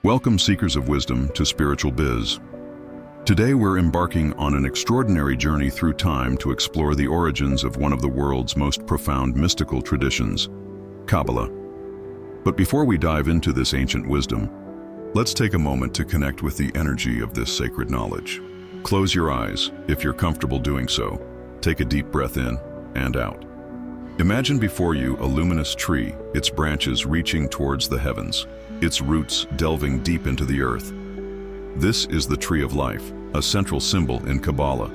Welcome, seekers of wisdom, to Spiritual Biz. Today we're embarking on an extraordinary journey through time to explore the origins of one of the world's most profound mystical traditions, Kabbalah. But before we dive into this ancient wisdom, let's take a moment to connect with the energy of this sacred knowledge. Close your eyes, if you're comfortable doing so. Take a deep breath in and out. Imagine before you a luminous tree, its branches reaching towards the heavens, its roots delving deep into the earth. This is the tree of life, a central symbol in Kabbalah.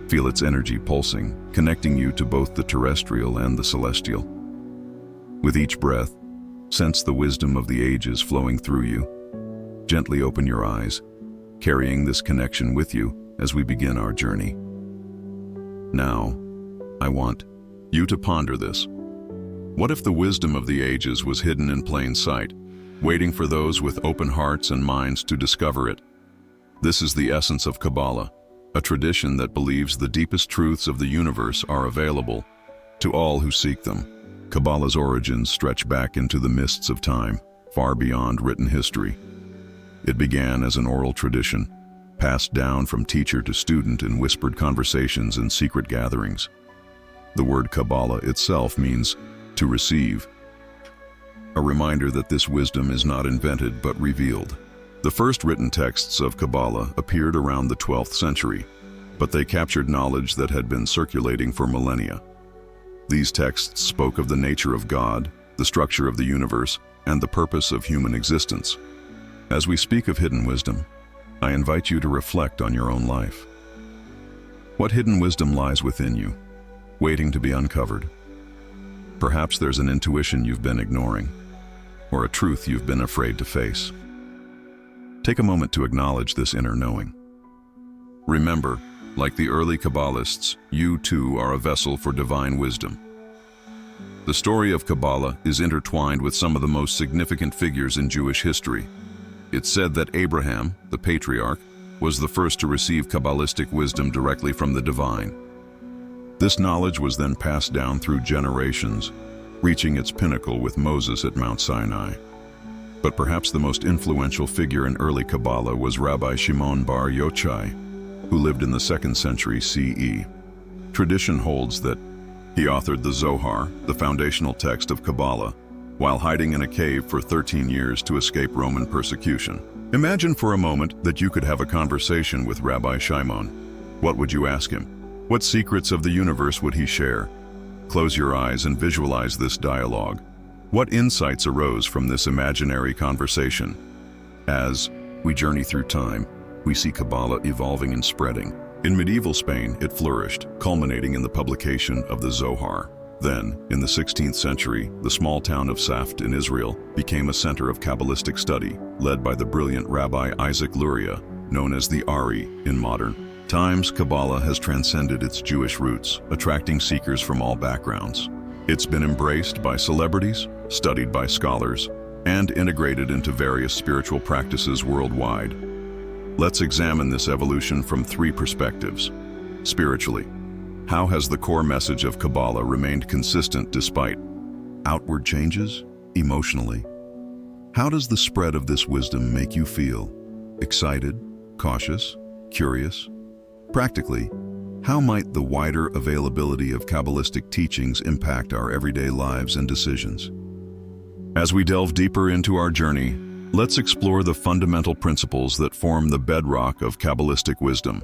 Feel its energy pulsing, connecting you to both the terrestrial and the celestial. With each breath, sense the wisdom of the ages flowing through you. Gently open your eyes, carrying this connection with you as we begin our journey. Now, I want you to ponder this. What if the wisdom of the ages was hidden in plain sight, waiting for those with open hearts and minds to discover it? This is the essence of Kabbalah, a tradition that believes the deepest truths of the universe are available to all who seek them. Kabbalah's origins stretch back into the mists of time, far beyond written history. It began as an oral tradition, passed down from teacher to student in whispered conversations and secret gatherings. The word Kabbalah itself means to receive, a reminder that this wisdom is not invented but revealed. The first written texts of Kabbalah appeared around the 12th century, but they captured knowledge that had been circulating for millennia. These texts spoke of the nature of God, the structure of the universe, and the purpose of human existence. As we speak of hidden wisdom, I invite you to reflect on your own life. What hidden wisdom lies within you, waiting to be uncovered? Perhaps there's an intuition you've been ignoring, or a truth you've been afraid to face. Take a moment to acknowledge this inner knowing. Remember, like the early Kabbalists, you too are a vessel for divine wisdom. The story of Kabbalah is intertwined with some of the most significant figures in Jewish history. It's said that Abraham, the patriarch, was the first to receive Kabbalistic wisdom directly from the divine. This knowledge was then passed down through generations, reaching its pinnacle with Moses at Mount Sinai. But perhaps the most influential figure in early Kabbalah was Rabbi Shimon bar Yochai, who lived in the 2nd century CE. Tradition holds that he authored the Zohar, the foundational text of Kabbalah, while hiding in a cave for 13 years to escape Roman persecution. Imagine for a moment that you could have a conversation with Rabbi Shimon. What would you ask him? What secrets of the universe would he share? Close your eyes and visualize this dialogue. What insights arose from this imaginary conversation? As we journey through time, we see Kabbalah evolving and spreading. In medieval Spain, it flourished, culminating in the publication of the Zohar. Then, in the 16th century, the small town of Saft in Israel became a center of Kabbalistic study, led by the brilliant Rabbi Isaac Luria, known as the Ari in modern times. Kabbalah has transcended its Jewish roots, attracting seekers from all backgrounds. It's been embraced by celebrities, studied by scholars, and integrated into various spiritual practices worldwide. Let's examine this evolution from 3 perspectives. Spiritually, how has the core message of Kabbalah remained consistent despite outward changes? Emotionally, how does the spread of this wisdom make you feel? Excited, cautious, curious? Practically, how might the wider availability of Kabbalistic teachings impact our everyday lives and decisions? As we delve deeper into our journey, let's explore the fundamental principles that form the bedrock of Kabbalistic wisdom.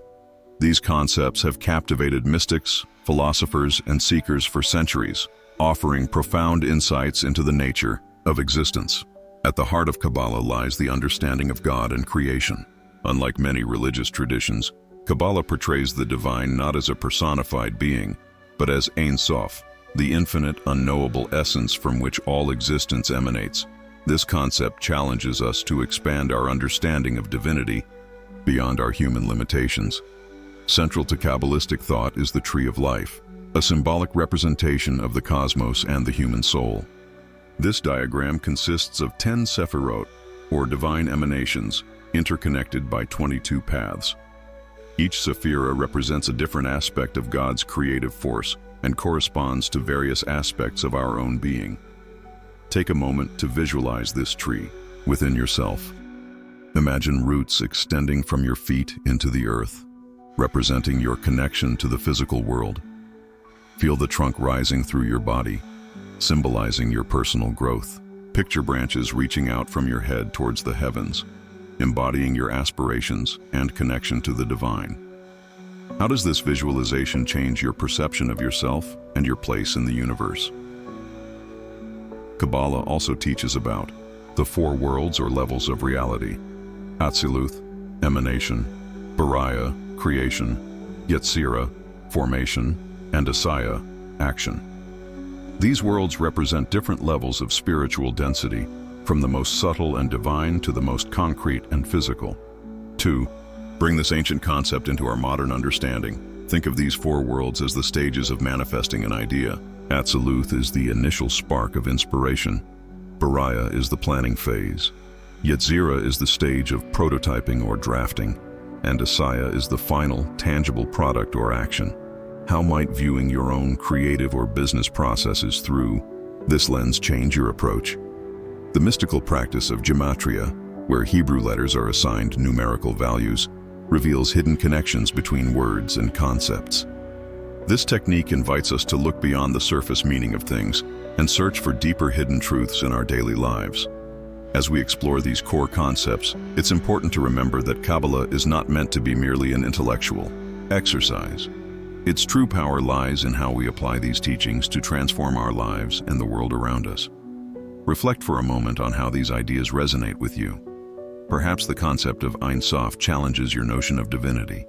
These concepts have captivated mystics, philosophers, and seekers for centuries, offering profound insights into the nature of existence. At the heart of Kabbalah lies the understanding of God and creation. Unlike many religious traditions, Kabbalah portrays the divine not as a personified being, but as Ein Sof, the infinite, unknowable essence from which all existence emanates. This concept challenges us to expand our understanding of divinity beyond our human limitations. Central to Kabbalistic thought is the tree of life, a symbolic representation of the cosmos and the human soul. This diagram consists of 10 sephirot, or divine emanations, interconnected by 22 paths. Each sephira represents a different aspect of God's creative force and corresponds to various aspects of our own being. Take a moment to visualize this tree within yourself. Imagine roots extending from your feet into the earth, representing your connection to the physical world. Feel the trunk rising through your body, symbolizing your personal growth. Picture branches reaching out from your head towards the heavens, embodying your aspirations and connection to the divine. How does this visualization change your perception of yourself and your place in the universe? Kabbalah also teaches about the four worlds or levels of reality: Atziluth, emanation; Bariah, creation; Yetzirah, formation; and Asaya, action. These worlds represent different levels of spiritual density, from the most subtle and divine to the most concrete and physical. 2. Bring this ancient concept into our modern understanding. Think of these four worlds as the stages of manifesting an idea. Atziluth is the initial spark of inspiration. Bariah is the planning phase. Yetzirah is the stage of prototyping or drafting. And Asaya is the final, tangible product or action. How might viewing your own creative or business processes through this lens change your approach? The mystical practice of gematria, where Hebrew letters are assigned numerical values, reveals hidden connections between words and concepts. This technique invites us to look beyond the surface meaning of things and search for deeper hidden truths in our daily lives. As we explore these core concepts, it's important to remember that Kabbalah is not meant to be merely an intellectual exercise. Its true power lies in how we apply these teachings to transform our lives and the world around us. Reflect for a moment on how these ideas resonate with you. Perhaps the concept of Ein Sof challenges your notion of divinity.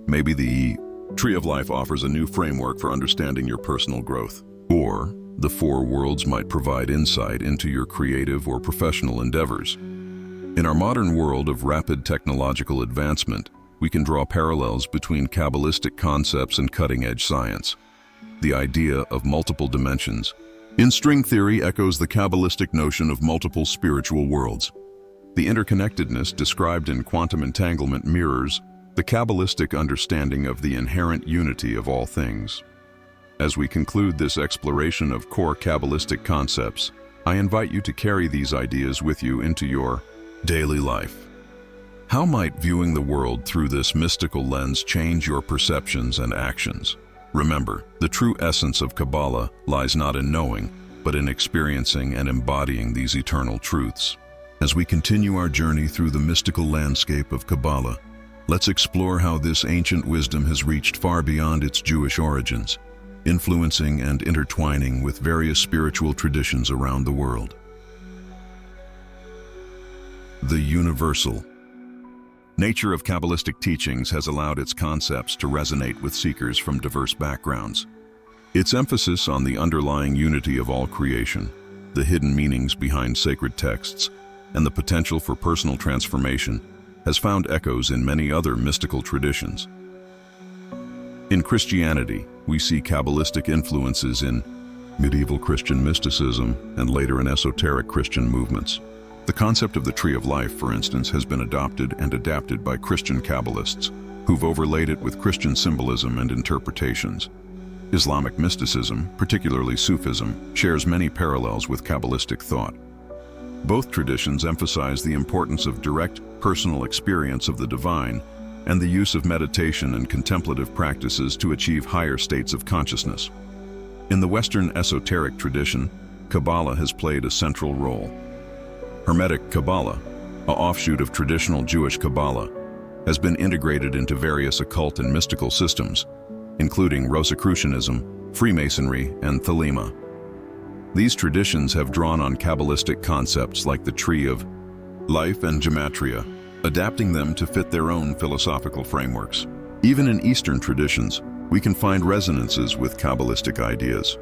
Maybe the Tree of Life offers a new framework for understanding your personal growth. Or the four worlds might provide insight into your creative or professional endeavors. In our modern world of rapid technological advancement, we can draw parallels between Kabbalistic concepts and cutting-edge science. The idea of multiple dimensions in string theory echoes the Kabbalistic notion of multiple spiritual worlds. The interconnectedness described in quantum entanglement mirrors the Kabbalistic understanding of the inherent unity of all things. As we conclude this exploration of core Kabbalistic concepts, I invite you to carry these ideas with you into your daily life. How might viewing the world through this mystical lens change your perceptions and actions? Remember, the true essence of Kabbalah lies not in knowing, but in experiencing and embodying these eternal truths. As we continue our journey through the mystical landscape of Kabbalah, let's explore how this ancient wisdom has reached far beyond its Jewish origins, influencing and intertwining with various spiritual traditions around the world. The universal nature of Kabbalistic teachings has allowed its concepts to resonate with seekers from diverse backgrounds. Its emphasis on the underlying unity of all creation, the hidden meanings behind sacred texts, and the potential for personal transformation has found echoes in many other mystical traditions. In Christianity, we see Kabbalistic influences in medieval Christian mysticism and later in esoteric Christian movements. The concept of the Tree of Life, for instance, has been adopted and adapted by Christian Kabbalists, who've overlaid it with Christian symbolism and interpretations. Islamic mysticism, particularly Sufism, shares many parallels with Kabbalistic thought. Both traditions emphasize the importance of direct, personal experience of the divine and the use of meditation and contemplative practices to achieve higher states of consciousness. In the Western esoteric tradition, Kabbalah has played a central role. Hermetic Kabbalah, an offshoot of traditional Jewish Kabbalah, has been integrated into various occult and mystical systems, including Rosicrucianism, Freemasonry, and Thelema. These traditions have drawn on Kabbalistic concepts like the Tree of Life and Gematria, adapting them to fit their own philosophical frameworks. Even in Eastern traditions, we can find resonances with Kabbalistic ideas.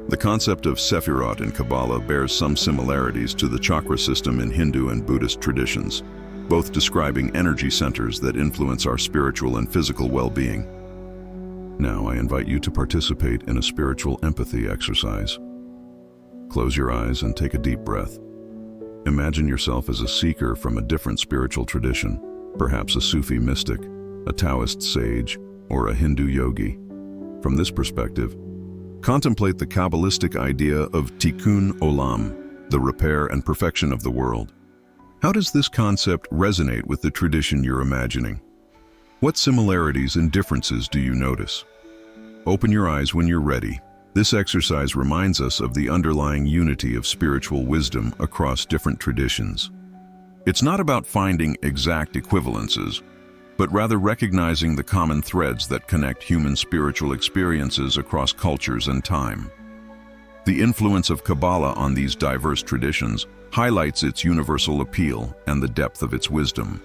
The concept of Sephirot in Kabbalah bears some similarities to the chakra system in Hindu and Buddhist traditions, both describing energy centers that influence our spiritual and physical well-being. Now I invite you to participate in a spiritual empathy exercise. Close your eyes and take a deep breath. Imagine yourself as a seeker from a different spiritual tradition, perhaps a Sufi mystic, a Taoist sage, or a Hindu yogi. From this perspective, contemplate the Kabbalistic idea of tikkun olam, the repair and perfection of the world. How does this concept resonate with the tradition you're imagining? What similarities and differences do you notice? Open your eyes when you're ready. This exercise reminds us of the underlying unity of spiritual wisdom across different traditions. It's not about finding exact equivalences, but rather recognizing the common threads that connect human spiritual experiences across cultures and time. The influence of Kabbalah on these diverse traditions highlights its universal appeal and the depth of its wisdom.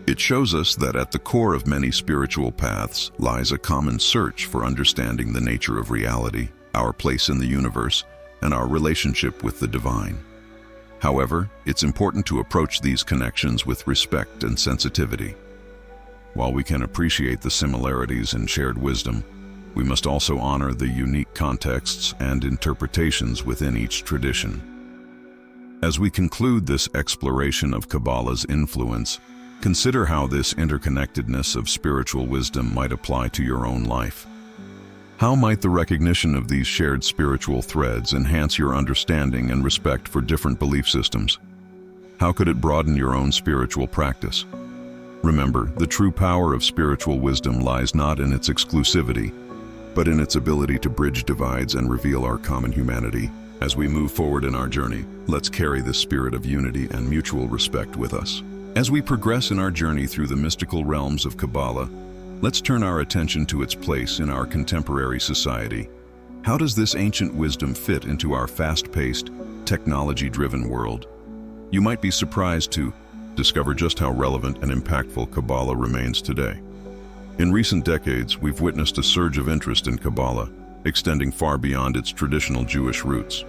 It shows us that at the core of many spiritual paths lies a common search for understanding the nature of reality, our place in the universe, and our relationship with the divine. However, it's important to approach these connections with respect and sensitivity. While we can appreciate the similarities and shared wisdom, we must also honor the unique contexts and interpretations within each tradition. As we conclude this exploration of Kabbalah's influence, consider how this interconnectedness of spiritual wisdom might apply to your own life. How might the recognition of these shared spiritual threads enhance your understanding and respect for different belief systems? How could it broaden your own spiritual practice? Remember, the true power of spiritual wisdom lies not in its exclusivity, but in its ability to bridge divides and reveal our common humanity. As we move forward in our journey, let's carry this spirit of unity and mutual respect with us. As we progress in our journey through the mystical realms of Kabbalah, let's turn our attention to its place in our contemporary society. How does this ancient wisdom fit into our fast-paced, technology-driven world? You might be surprised to discover just how relevant and impactful Kabbalah remains today. In recent decades, we've witnessed a surge of interest in Kabbalah, extending far beyond its traditional Jewish roots.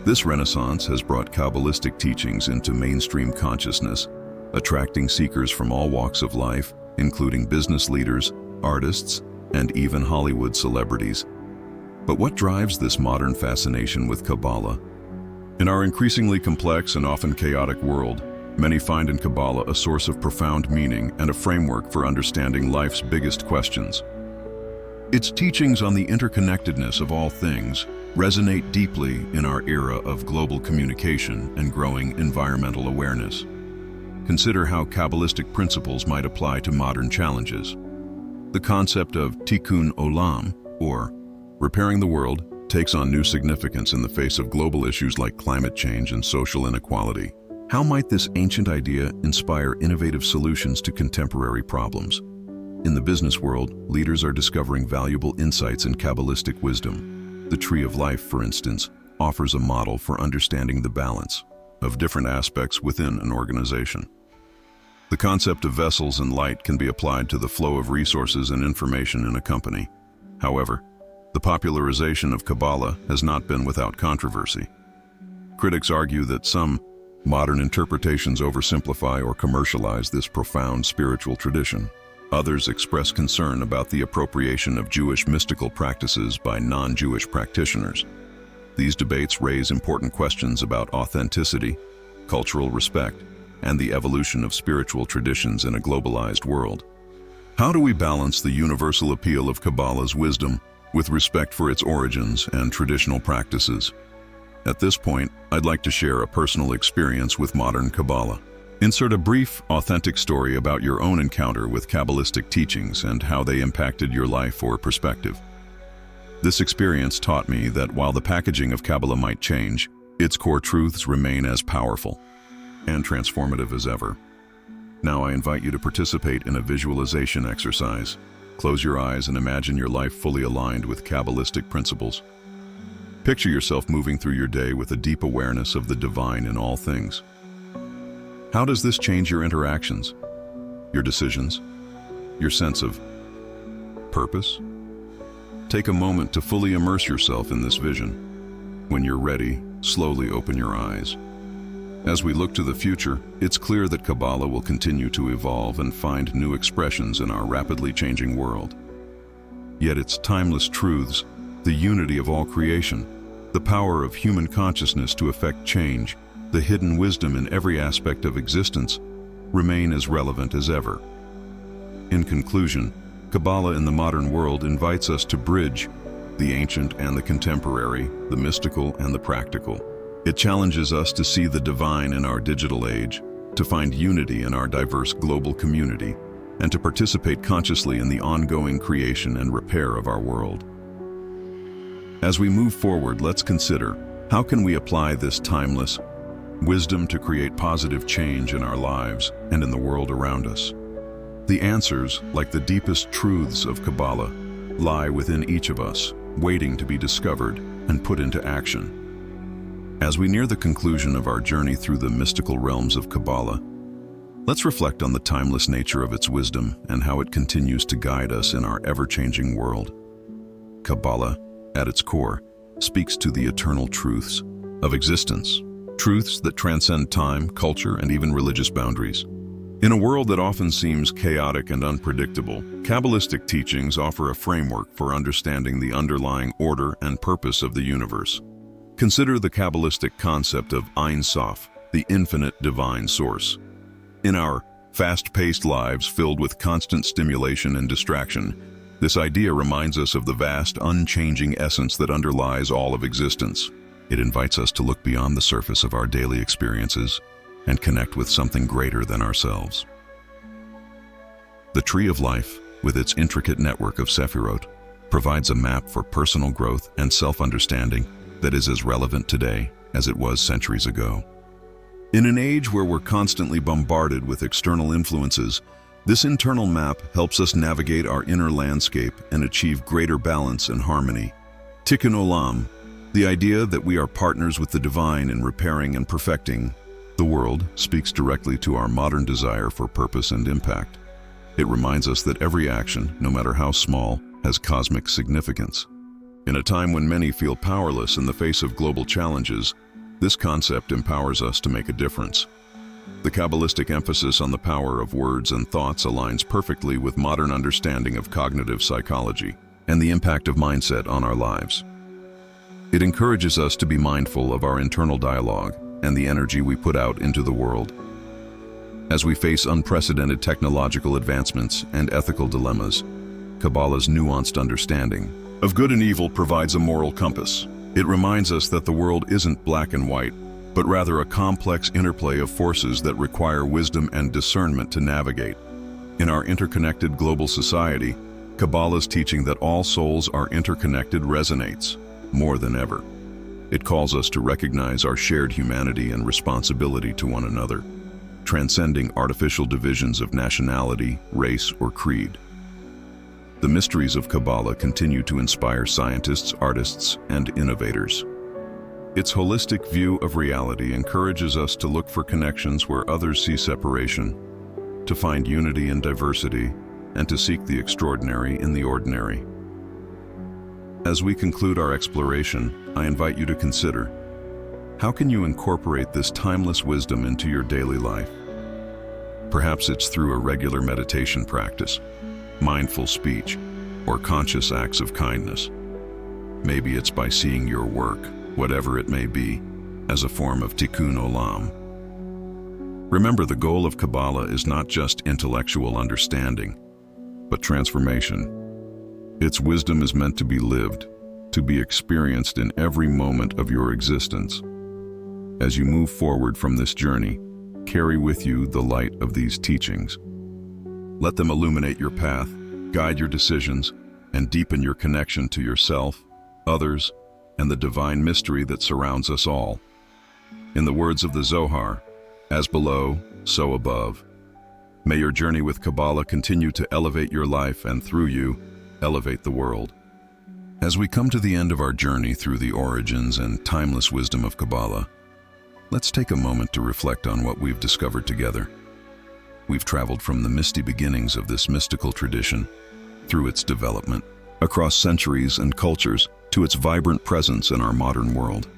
This renaissance has brought Kabbalistic teachings into mainstream consciousness, attracting seekers from all walks of life, including business leaders, artists, and even Hollywood celebrities. But what drives this modern fascination with Kabbalah? In our increasingly complex and often chaotic world, many find in Kabbalah a source of profound meaning and a framework for understanding life's biggest questions. Its teachings on the interconnectedness of all things resonate deeply in our era of global communication and growing environmental awareness. Consider how Kabbalistic principles might apply to modern challenges. The concept of tikkun olam, or repairing the world, takes on new significance in the face of global issues like climate change and social inequality. How might this ancient idea inspire innovative solutions to contemporary problems? In the business world, leaders are discovering valuable insights in Kabbalistic wisdom. The Tree of Life, for instance, offers a model for understanding the balance of different aspects within an organization. The concept of vessels and light can be applied to the flow of resources and information in a company. However, the popularization of Kabbalah has not been without controversy. Critics argue that some modern interpretations oversimplify or commercialize this profound spiritual tradition. Others express concern about the appropriation of Jewish mystical practices by non-Jewish practitioners. These debates raise important questions about authenticity, cultural respect, and the evolution of spiritual traditions in a globalized world. How do we balance the universal appeal of Kabbalah's wisdom with respect for its origins and traditional practices? At this point, I'd like to share a personal experience with modern Kabbalah. Insert a brief, authentic story about your own encounter with Kabbalistic teachings and how they impacted your life or perspective. This experience taught me that while the packaging of Kabbalah might change, its core truths remain as powerful and transformative as ever. Now I invite you to participate in a visualization exercise. Close your eyes and imagine your life fully aligned with Kabbalistic principles. Picture yourself moving through your day with a deep awareness of the divine in all things. How does this change your interactions, your decisions, your sense of purpose? Take a moment to fully immerse yourself in this vision. When you're ready, slowly open your eyes. As we look to the future, it's clear that Kabbalah will continue to evolve and find new expressions in our rapidly changing world. Yet its timeless truths, the unity of all creation, the power of human consciousness to effect change, the hidden wisdom in every aspect of existence, remain as relevant as ever. In conclusion, Kabbalah in the modern world invites us to bridge the ancient and the contemporary, the mystical and the practical. It challenges us to see the divine in our digital age, to find unity in our diverse global community, and to participate consciously in the ongoing creation and repair of our world. As we move forward, let's consider, how can we apply this timeless wisdom to create positive change in our lives and in the world around us? The answers, like the deepest truths of Kabbalah, lie within each of us, waiting to be discovered and put into action. As we near the conclusion of our journey through the mystical realms of Kabbalah, let's reflect on the timeless nature of its wisdom and how it continues to guide us in our ever-changing world. Kabbalah, at its core, speaks to the eternal truths of existence, truths that transcend time, culture, and even religious boundaries. In a world that often seems chaotic and unpredictable, Kabbalistic teachings offer a framework for understanding the underlying order and purpose of the universe. Consider the Kabbalistic concept of Ein Sof, the infinite divine source. In our fast-paced lives filled with constant stimulation and distraction, this idea reminds us of the vast, unchanging essence that underlies all of existence. It invites us to look beyond the surface of our daily experiences and connect with something greater than ourselves. The Tree of Life, with its intricate network of Sephirot, provides a map for personal growth and self-understanding that is as relevant today as it was centuries ago. In an age where we're constantly bombarded with external influences, this internal map helps us navigate our inner landscape and achieve greater balance and harmony. Tikkun Olam, the idea that we are partners with the divine in repairing and perfecting the world, speaks directly to our modern desire for purpose and impact. It reminds us that every action, no matter how small, has cosmic significance. In a time when many feel powerless in the face of global challenges, this concept empowers us to make a difference. The Kabbalistic emphasis on the power of words and thoughts aligns perfectly with modern understanding of cognitive psychology and the impact of mindset on our lives. It encourages us to be mindful of our internal dialogue and the energy we put out into the world. As we face unprecedented technological advancements and ethical dilemmas, Kabbalah's nuanced understanding of good and evil provides a moral compass. It reminds us that the world isn't black and white, but rather a complex interplay of forces that require wisdom and discernment to navigate. In our interconnected global society, Kabbalah's teaching that all souls are interconnected resonates more than ever. It calls us to recognize our shared humanity and responsibility to one another, transcending artificial divisions of nationality, race, or creed. The mysteries of Kabbalah continue to inspire scientists, artists, and innovators. Its holistic view of reality encourages us to look for connections where others see separation, to find unity in diversity, and to seek the extraordinary in the ordinary. As we conclude our exploration, I invite you to consider, how can you incorporate this timeless wisdom into your daily life? Perhaps it's through a regular meditation practice, mindful speech, or conscious acts of kindness. Maybe it's by seeing your work, whatever it may be, as a form of Tikkun Olam. Remember, the goal of Kabbalah is not just intellectual understanding, but transformation. Its wisdom is meant to be lived, to be experienced in every moment of your existence. As you move forward from this journey, carry with you the light of these teachings. Let them illuminate your path, guide your decisions, and deepen your connection to yourself, others, and the divine mystery that surrounds us all. In the words of the Zohar, as below, so above. May your journey with Kabbalah continue to elevate your life and through you, elevate the world. As we come to the end of our journey through the origins and timeless wisdom of Kabbalah, let's take a moment to reflect on what we've discovered together. We've traveled from the misty beginnings of this mystical tradition, through its development, across centuries and cultures, to its vibrant presence in our modern world.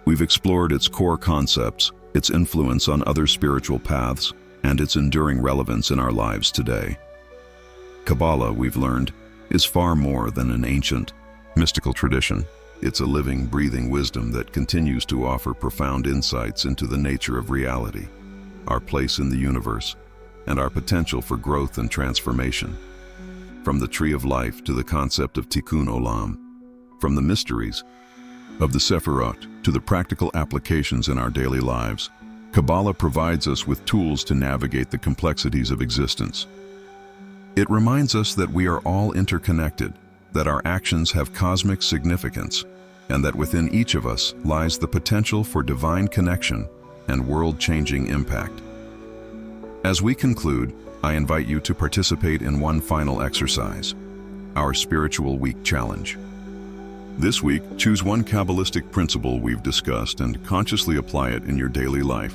We've explored its core concepts, its influence on other spiritual paths, and its enduring relevance in our lives today. Kabbalah, we've learned, is far more than an ancient, mystical tradition. It's a living, breathing wisdom that continues to offer profound insights into the nature of reality, our place in the universe, and our potential for growth and transformation. From the Tree of Life to the concept of Tikkun Olam, from the mysteries of the Sephirot to the practical applications in our daily lives, Kabbalah provides us with tools to navigate the complexities of existence. It reminds us that we are all interconnected, that our actions have cosmic significance, and that within each of us lies the potential for divine connection and world-changing impact. As we conclude, I invite you to participate in one final exercise, our Spiritual Week Challenge. This week, choose one Kabbalistic principle we've discussed and consciously apply it in your daily life.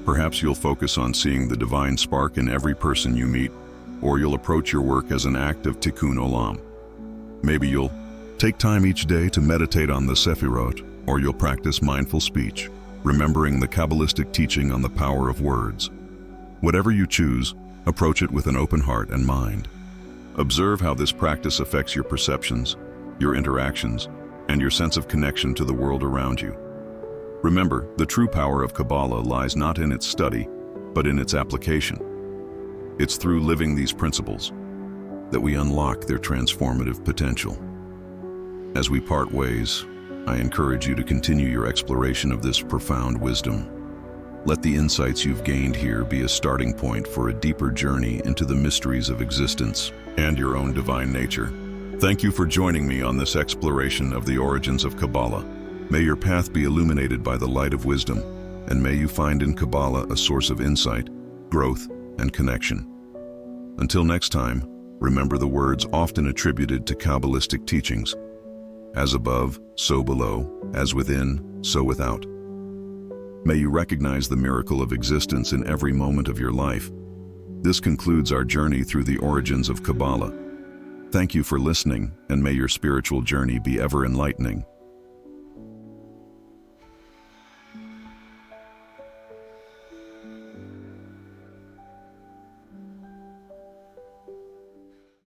Perhaps you'll focus on seeing the divine spark in every person you meet, or you'll approach your work as an act of tikkun olam. Maybe you'll take time each day to meditate on the Sefirot, or you'll practice mindful speech, remembering the Kabbalistic teaching on the power of words. Whatever you choose, approach it with an open heart and mind. Observe how this practice affects your perceptions, your interactions, and your sense of connection to the world around you. Remember, the true power of Kabbalah lies not in its study, but in its application. It's through living these principles that we unlock their transformative potential. As we part ways, I encourage you to continue your exploration of this profound wisdom. Let the insights you've gained here be a starting point for a deeper journey into the mysteries of existence and your own divine nature. Thank you for joining me on this exploration of the origins of Kabbalah. May your path be illuminated by the light of wisdom, and may you find in Kabbalah a source of insight, growth, and connection. Until next time, remember the words often attributed to Kabbalistic teachings: as above, so below, as within, so without. May you recognize the miracle of existence in every moment of your life. This concludes our journey through the origins of Kabbalah. Thank you for listening, and may your spiritual journey be ever enlightening.